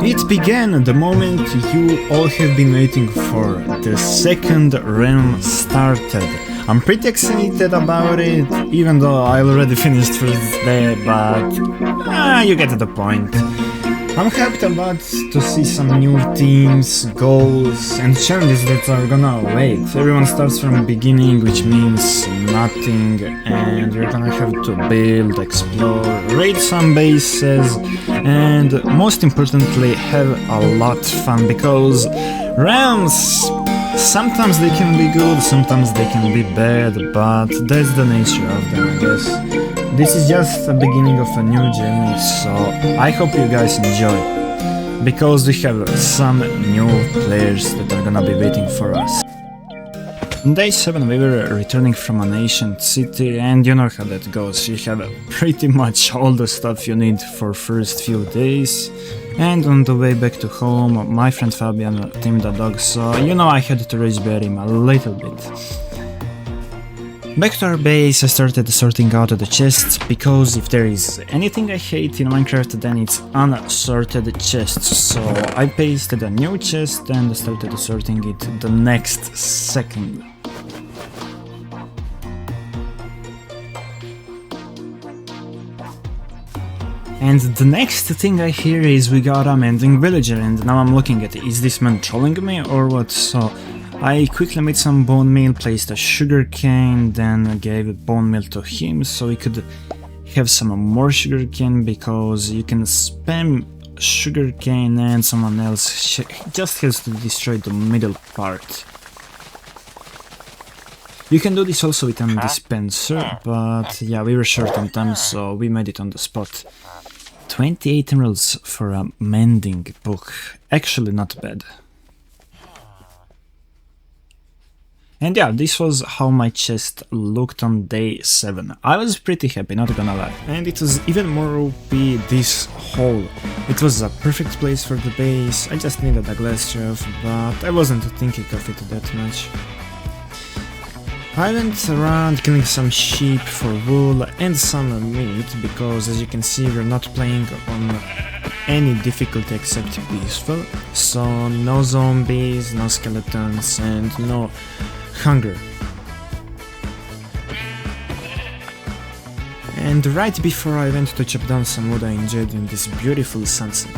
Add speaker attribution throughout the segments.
Speaker 1: It began the moment you all have been waiting for. The second realm started. I'm pretty excited about it, even though I already finished first day, but you get the point. I'm happy about to see some new teams, goals and challenges that are gonna await. Everyone starts from the beginning, which means nothing, and you're gonna have to build, explore, raid some bases, and most importantly have a lot of fun, because realms, sometimes they can be good, sometimes they can be bad, but that's the nature of them, I guess. This is just the beginning of a new journey, so I hope you guys enjoy, because we have some new players that are gonna be waiting for us. On day 7 we were returning from an ancient city, and you know how that goes. You have pretty much all the stuff you need for first few days, and on the way back to home my friend Fabian tamed a dog, so you know I had to rage bear him a little bit. Back to our base, I started sorting out the chests, because if there is anything I hate in Minecraft, then it's unsorted chests. So I pasted a new chest and started sorting it the next second. And the next thing I hear is we got a mending villager, and now I'm looking at it. Is this man trolling me or what? So I quickly made some bone meal, placed a sugar cane, then gave bone meal to him so he could have some more sugar cane, because you can spam sugar cane and someone else just has to destroy the middle part. You can do this also with a dispenser, but yeah, we were short on time, so we made it on the spot. 28 emeralds for a mending book, actually not bad. And yeah, this was how my chest looked on day 7. I was pretty happy, not gonna lie. And it was even more OP, this hole. It was a perfect place for the base. I just needed a glass shelf, but I wasn't thinking of it that much. I went around killing some sheep for wool and some meat, because as you can see we're not playing on any difficulty except peaceful, so no zombies, no skeletons and no hunger. And right before I went to chop down some wood, I enjoyed this beautiful sunset.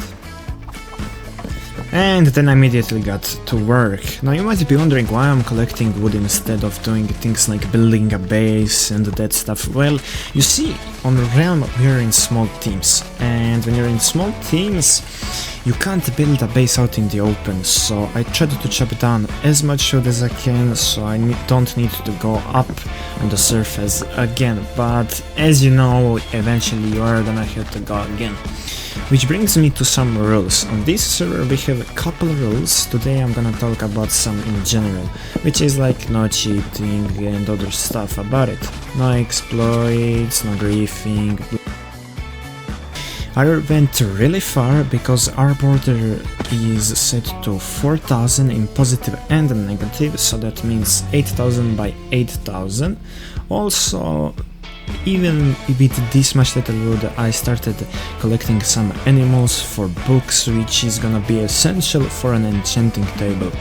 Speaker 1: And then I immediately got to work. Now you might be wondering why I'm collecting wood instead of doing things like building a base and that stuff. Well, you see, on Realm we're in small teams, and when you're in small teams you can't build a base out in the open, so I tried to chop down as much wood as I can, so I don't need to go up on the surface again, but as you know, eventually you are gonna have to go again. Which brings me to some rules. On this server we have a couple rules. Today I'm gonna talk about some in general, which is like no cheating and other stuff about it. No exploits, no griefing. I went really far because our border is set to 4000 in positive and negative, so that means 8000 by 8000. Also, even with this much little wood, I started collecting some animals for books, which is gonna be essential for an enchanting table.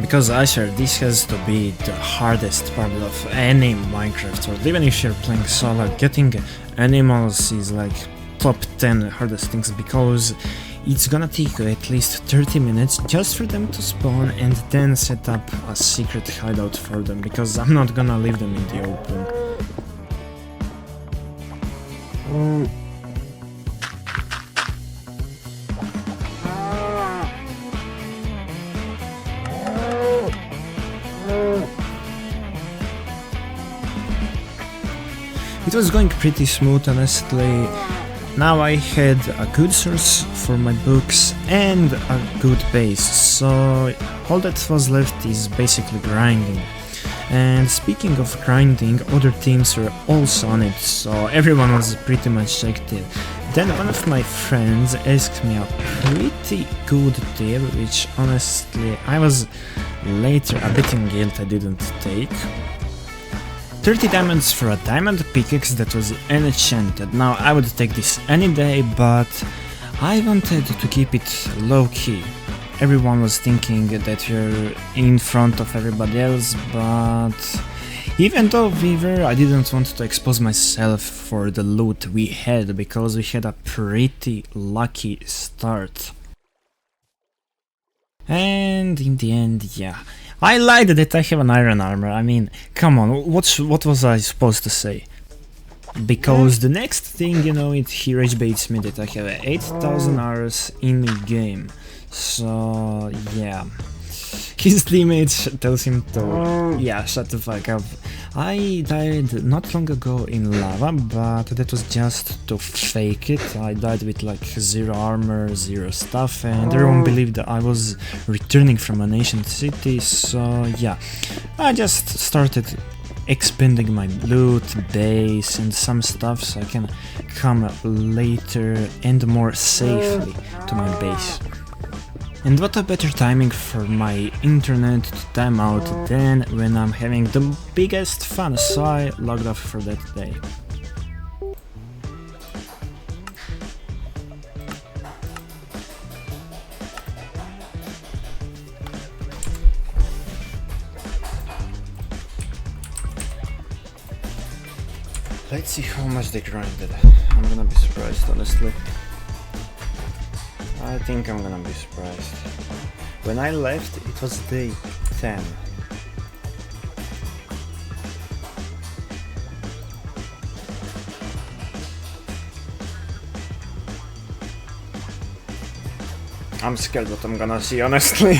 Speaker 1: Because I swear this has to be the hardest part of any Minecraft world. Even if you're playing solo, getting animals is like top 10 hardest things, because it's gonna take you at least 30 minutes just for them to spawn and then set up a secret hideout for them, because I'm not gonna leave them in the open. It was going pretty smooth, honestly. Now I had a good source for my books and a good base, so all that was left is basically grinding. And speaking of grinding, other teams were also on it, so everyone was pretty much active. Then one of my friends asked me a pretty good tip, which honestly I was later a bit in guilt I didn't take. 30 diamonds for a diamond pickaxe that was enchanted. Now I would take this any day, but I wanted to keep it low-key. Everyone was thinking that you're in front of everybody else, but even though we were, I didn't want to expose myself for the loot we had, because we had a pretty lucky start. And in the end, yeah, I lied that I have an iron armor. I mean, come on, what was I supposed to say? Because the next thing you know, he rage baits me that I have 8,000 hours in the game. So yeah, his teammates tells him to yeah, shut the fuck up. I died not long ago in lava, but that was just to fake it. I died with like 0 armor, 0 stuff, and everyone believed that I was returning from an ancient city. So yeah, I just started expanding my loot base and some stuff so I can come later and more safely to my base. And what a better timing for my internet to time out than when I'm having the biggest fun, so I logged off for that day. Let's see how much they grinded. I'm gonna be surprised, honestly. I think I'm gonna be surprised. When I left, it was day 10. I'm scared what I'm gonna see, honestly.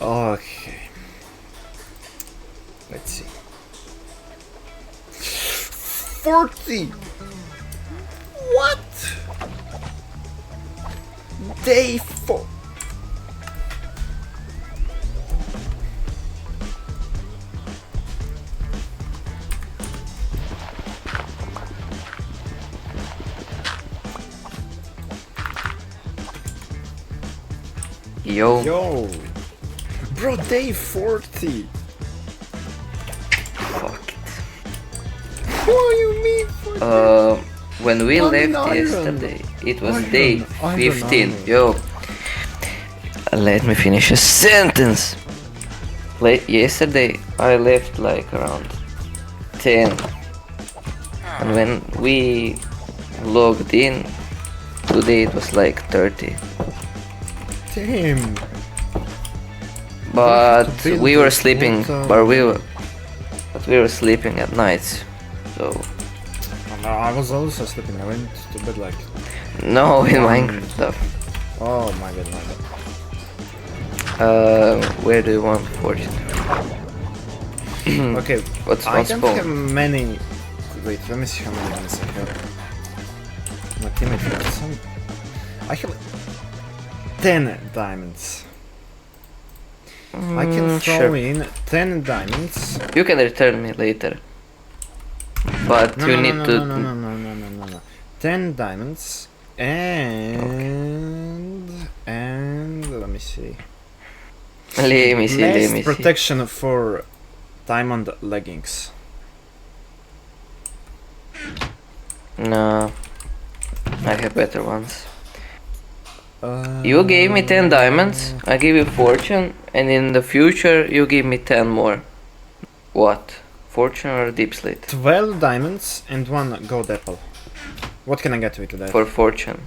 Speaker 1: Okay. Let's see. 40! What? Day 4.
Speaker 2: Yo.
Speaker 1: Bro, day 40.
Speaker 2: Fuck it.
Speaker 1: What do you mean?
Speaker 2: When we
Speaker 1: One
Speaker 2: left
Speaker 1: iron.
Speaker 2: yesterday, it was
Speaker 1: Iron,
Speaker 2: day
Speaker 1: iron
Speaker 2: 15.
Speaker 1: armor.
Speaker 2: Yo. Let me finish a sentence. Yesterday I left like around 10. And when we logged in, today it was like 30.
Speaker 1: Damn.
Speaker 2: But
Speaker 1: build
Speaker 2: we were
Speaker 1: this
Speaker 2: sleeping,
Speaker 1: water.
Speaker 2: but we were sleeping at nights. So
Speaker 1: No, I was also sleeping. I went to bed like.
Speaker 2: no, in Minecraft stuff.
Speaker 1: Oh my god, my
Speaker 2: Where do you want fortune?
Speaker 1: god. Okay,
Speaker 2: What's
Speaker 1: I don't
Speaker 2: spawn?
Speaker 1: have many. Wait, let me see how many diamonds I have. My teammate has some. I have 10 diamonds. I can throw
Speaker 2: Sure.
Speaker 1: in 10 diamonds.
Speaker 2: You can return me later. But
Speaker 1: No,
Speaker 2: you
Speaker 1: no,
Speaker 2: need
Speaker 1: no,
Speaker 2: to.
Speaker 1: no, no, no, no, no, no, no. 10 diamonds and let me see.
Speaker 2: Let me see, let
Speaker 1: Less
Speaker 2: me see.
Speaker 1: protection for diamond leggings.
Speaker 2: No. I have better ones. You gave me 10 diamonds, I give you fortune, and in the future you give me 10 more. What? Fortune or deep slate?
Speaker 1: 12 diamonds and 1 gold apple. What can I get with that?
Speaker 2: For fortune.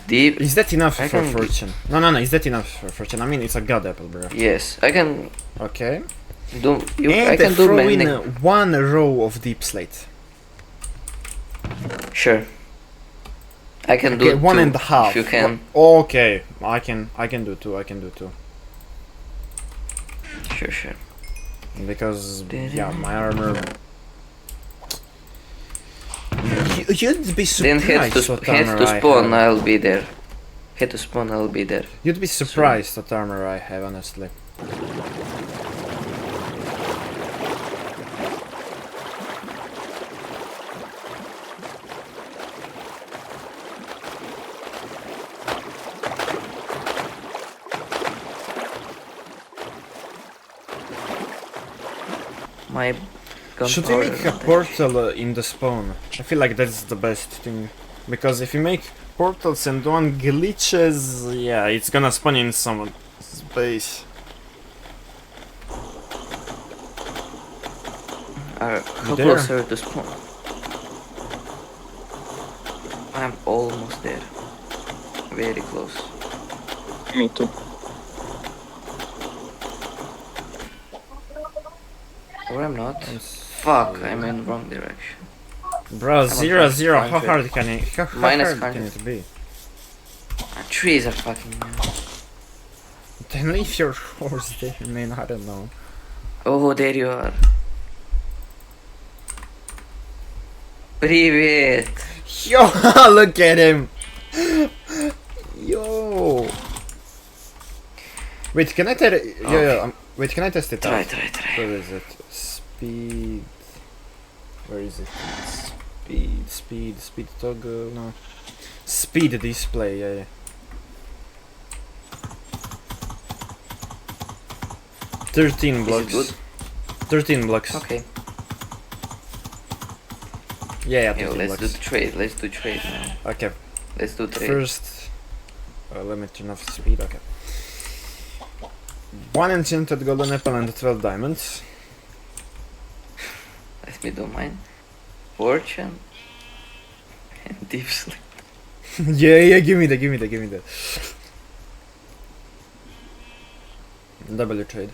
Speaker 2: Deep.
Speaker 1: Is that enough
Speaker 2: I
Speaker 1: for
Speaker 2: can-
Speaker 1: fortune? No, no, no, is that enough for fortune? I mean, it's a god apple, bro.
Speaker 2: Yes, I can
Speaker 1: Okay.
Speaker 2: do.
Speaker 1: And
Speaker 2: I can do
Speaker 1: throw
Speaker 2: many.
Speaker 1: in 1 row of deep slate.
Speaker 2: Sure. I can
Speaker 1: Okay,
Speaker 2: do
Speaker 1: 1
Speaker 2: two,
Speaker 1: and a half.
Speaker 2: if you can.
Speaker 1: Okay, I can do 2. I can do 2.
Speaker 2: Sure.
Speaker 1: Because yeah, my armor. You'd be
Speaker 2: Then
Speaker 1: surprised what
Speaker 2: head
Speaker 1: armor
Speaker 2: to
Speaker 1: I
Speaker 2: spawn,
Speaker 1: have.
Speaker 2: I'll be there. Head to spawn, I'll be there.
Speaker 1: You'd be surprised what armor I have, honestly.
Speaker 2: My
Speaker 1: Should we make a portal in the spawn? I feel like that's the best thing. Because if you make portals and one glitches, yeah, it's gonna spawn in some space.
Speaker 2: How close are you to spawn? I'm almost there. Very close.
Speaker 3: Me too.
Speaker 2: Or I'm not. Fuck, I'm in wrong direction.
Speaker 1: Bro, 0-0, how
Speaker 2: -5.
Speaker 1: hard can it, how
Speaker 2: Minus
Speaker 1: hard can
Speaker 2: 100.
Speaker 1: it be?
Speaker 2: Trees are fucking me up.
Speaker 1: Then leave your horse there, man, I don't know.
Speaker 2: Oh, there you are. Привет!
Speaker 1: Yo, look at him! Yo! Wait, can I wait, can I test it
Speaker 2: Try.
Speaker 1: out? Where is it? Speed... Where is it? Speed toggle, no. Speed display, yeah. 13 blocks.
Speaker 2: Is it good?
Speaker 1: 13 blocks.
Speaker 2: Okay.
Speaker 1: Yeah,
Speaker 2: Yo,
Speaker 1: 13
Speaker 2: let's
Speaker 1: blocks.
Speaker 2: do trade now.
Speaker 1: Okay,
Speaker 2: Let's do trade.
Speaker 1: first... let me turn off speed, okay. 1 enchanted golden apple and 12 diamonds.
Speaker 2: Let me do mine. Fortune. And deep sleep.
Speaker 1: yeah, give me that. W trade.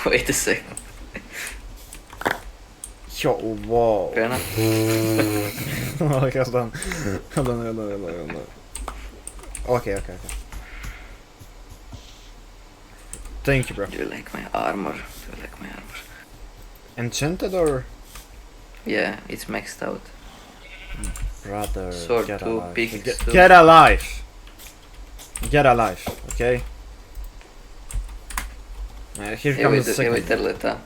Speaker 2: Wait a second.
Speaker 1: Yo, whoa.
Speaker 2: Fair enough.
Speaker 1: Hold on. Okay. Thank you, bro.
Speaker 2: Do you like my armor?
Speaker 1: Enchanted or?
Speaker 2: Yeah, it's maxed out.
Speaker 1: Brother,
Speaker 2: Sword
Speaker 1: get
Speaker 2: 2,
Speaker 1: alive.
Speaker 2: pickaxe 2.
Speaker 1: Get alive! Get alive, okay? Here comes the second.
Speaker 2: Terleta.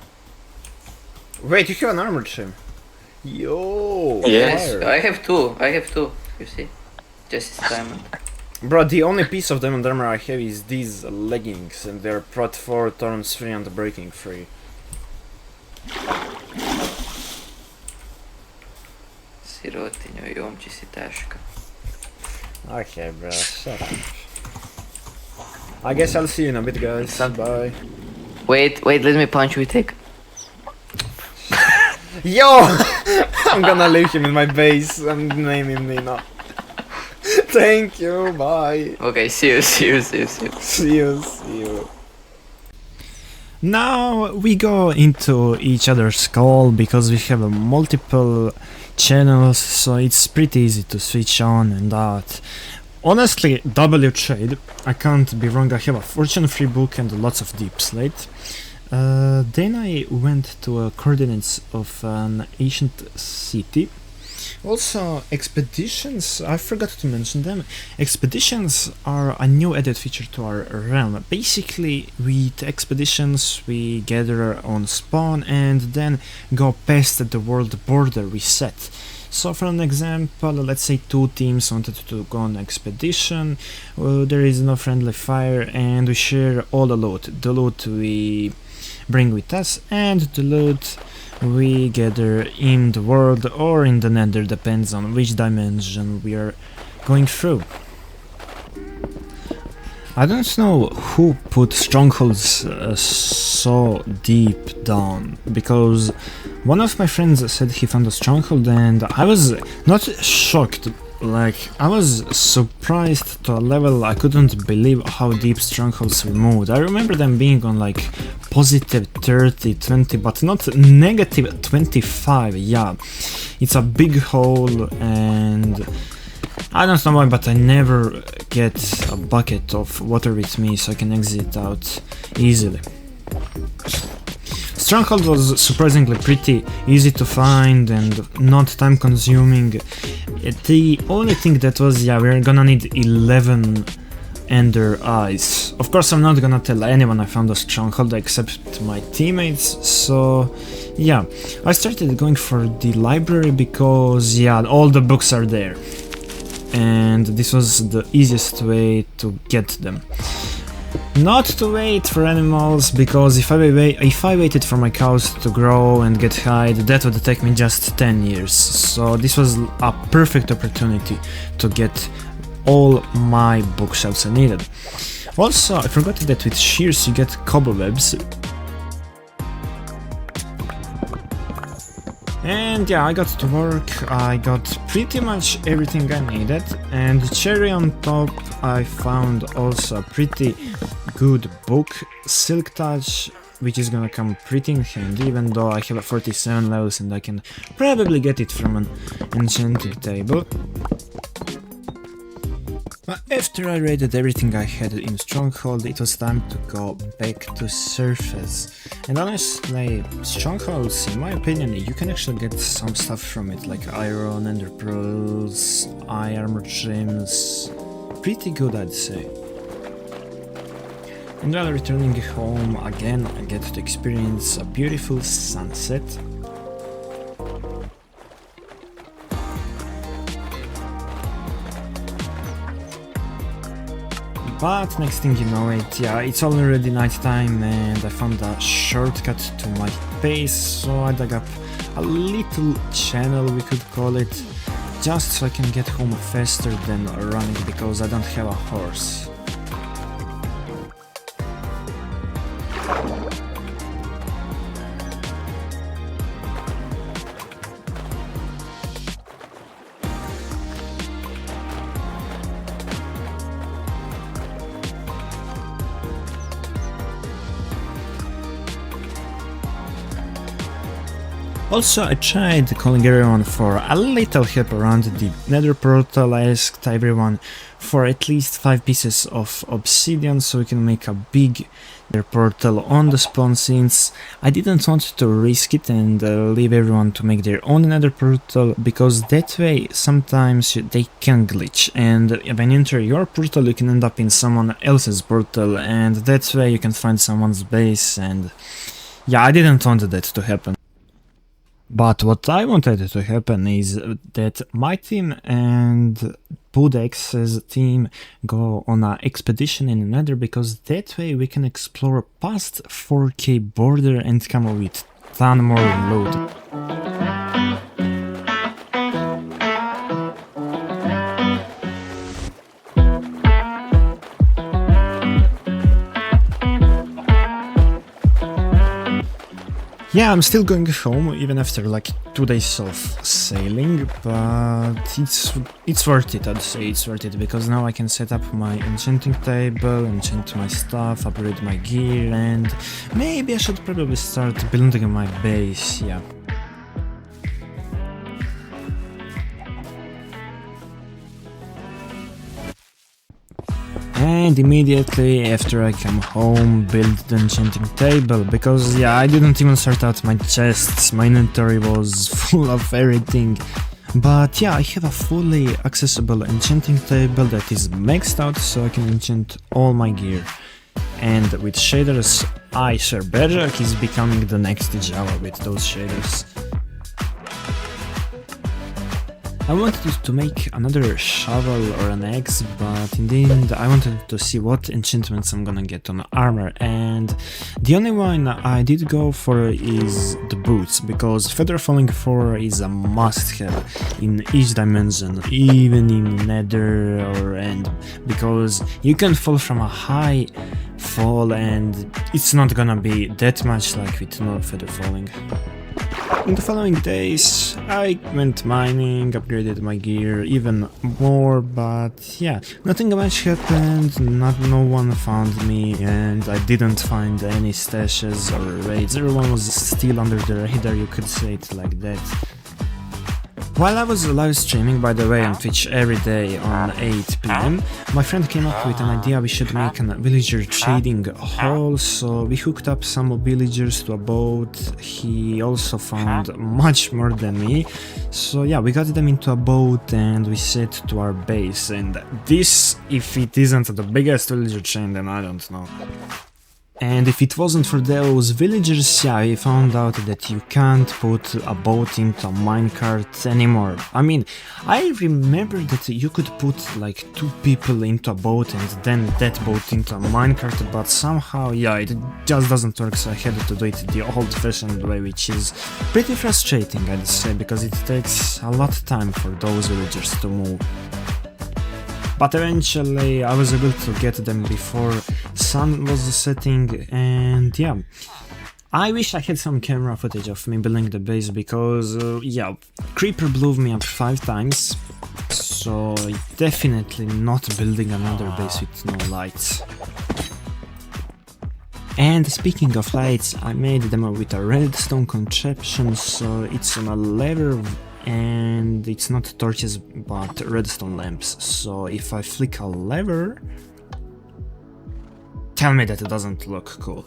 Speaker 1: Wait, you have an armored shim? Yo!
Speaker 3: Yes,
Speaker 1: fire.
Speaker 2: I have two. You see? Just diamond.
Speaker 1: Bro, the only piece of diamond armor I have is these leggings, and they're prot 4, thorns 3, and breaking 3.
Speaker 2: Sirotinjo, jomči si teška.
Speaker 1: Okay, bro, shut up. I guess I'll see you in a bit, guys. Bye.
Speaker 2: Wait, let me punch you, take.
Speaker 1: Yo! I'm gonna leave him in my base and name him Nina. Thank you, bye.
Speaker 2: Okay, see you.
Speaker 1: See you. Now we go into each other's call because we have multiple channels, so it's pretty easy to switch on and out. Honestly, W trade, I can't be wrong, I have a fortune free book and lots of deep slate. Then I went to coordinates of an ancient city. Also, expeditions, I forgot to mention them. Expeditions are a new added feature to our realm. Basically, with expeditions, we gather on spawn and then go past the world border we set. So for an example, let's say 2 teams wanted to go on expedition, there is no friendly fire and we share all the loot we bring with us and the loot we gather in the world or in the Nether, depends on which dimension we are going through. I don't know who put strongholds so deep down, because one of my friends said he found a stronghold and I was not shocked, like I was surprised to a level I couldn't believe how deep strongholds removed. I remember them being on like positive 30, 20, but not negative 25, yeah. It's a big hole and I don't know why, but I never get a bucket of water with me so I can exit out easily. Stronghold was surprisingly pretty easy to find and not time consuming. The only thing that was, yeah, we're gonna need 11 ender eyes. Of course I'm not gonna tell anyone I found a stronghold except my teammates, so yeah. I started going for the library because, yeah, all the books are there. And this was the easiest way to get them. not to wait for animals, because if I waited for my cows to grow and get hide, that would take me just 10 years. So this was a perfect opportunity to get all my bookshelves I needed. Also, I forgot that with shears you get cobwebs. And yeah, I got to work, I got pretty much everything I needed, and cherry on top, I found also a pretty good book, Silk Touch, which is gonna come pretty in handy, even though I have a 47 levels and I can probably get it from an enchanting table. But after I raided everything I had in Stronghold, it was time to go back to surface. And honestly, Strongholds, in my opinion, you can actually get some stuff from it, like iron, ender pearls, eye armor trims. Pretty good, I'd say. And while returning home again, I get to experience a beautiful sunset. But next thing you know it, yeah, it's already nighttime and I found a shortcut to my base, so I dug up a little channel, we could call it, just so I can get home faster than running, because I don't have a horse. Also, I tried calling everyone for a little help around the Nether portal. I asked everyone for at least 5 pieces of obsidian so we can make a big Nether portal on the spawn, since I didn't want to risk it and leave everyone to make their own Nether portal, because that way sometimes they can glitch, and when you enter your portal you can end up in someone else's portal, and that way you can find someone's base, and yeah, I didn't want that to happen. But what I wanted to happen is that my team and Budex's team go on an expedition in Nether, because that way we can explore past 4K border and come up with ton more loot. Yeah, I'm still going home even after like 2 days of sailing, but it's worth it, I'd say it's worth it, because now I can set up my enchanting table, enchant my stuff, upgrade my gear, and maybe I should probably start building my base, yeah. And immediately after I come home, build the enchanting table, because yeah, I didn't even sort out my chests, my inventory was full of everything. But yeah, I have a fully accessible enchanting table that is maxed out, so I can enchant all my gear. And with shaders, I swear Bedrock is becoming the next Java with those shaders. I wanted to make another shovel or an axe, but in the end I wanted to see what enchantments I'm gonna get on armor, and the only one I did go for is the boots, because Feather Falling 4 is a must-have in each dimension, even in Nether or End, because you can fall from a high fall and it's not gonna be that much like with no Feather Falling. In the following days, I went mining, upgraded my gear even more, but yeah, nothing much happened, no one found me, and I didn't find any stashes or raids. Everyone was still under the radar, you could say it like that. While I was live streaming, by the way, on Twitch every day on 8 PM, my friend came up with an idea we should make a villager trading hall, so we hooked up some villagers to a boat. He also found much more than me, so yeah, we got them into a boat and we set to our base, and this, if it isn't the biggest villager chain, then I don't know. And if it wasn't for those villagers, yeah, we found out that you can't put a boat into a minecart anymore. I mean, I remember that you could put like 2 people into a boat and then that boat into a minecart, but somehow, yeah, it just doesn't work, so I had to do it the old-fashioned way, which is pretty frustrating, I'd say, because it takes a lot of time for those villagers to move. But eventually I was able to get them before sun was setting, and yeah. I wish I had some camera footage of me building the base, because yeah, creeper blew me up 5 times, so definitely not building another base with no lights. And speaking of lights, I made them with a redstone contraption, so it's on a lever and it's not torches but redstone lamps. So if I flick a lever, tell me that it doesn't look cool.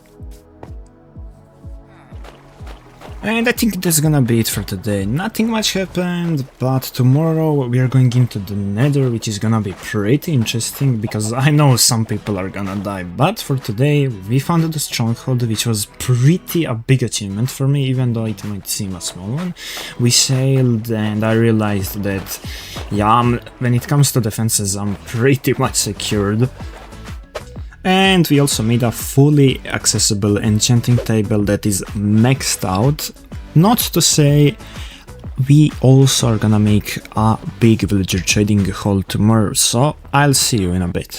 Speaker 1: And I think that's gonna be it for today. Nothing much happened, but tomorrow we are going into the Nether, which is gonna be pretty interesting, because I know some people are gonna die. But for today, we found the stronghold, which was pretty a big achievement for me, even though it might seem a small one. We sailed, and I realized that, yeah, when it comes to defenses, I'm pretty much secured. And we also made a fully accessible enchanting table that is maxed out. Not to say we also are gonna make a big villager trading hall tomorrow, so I'll see you in a bit.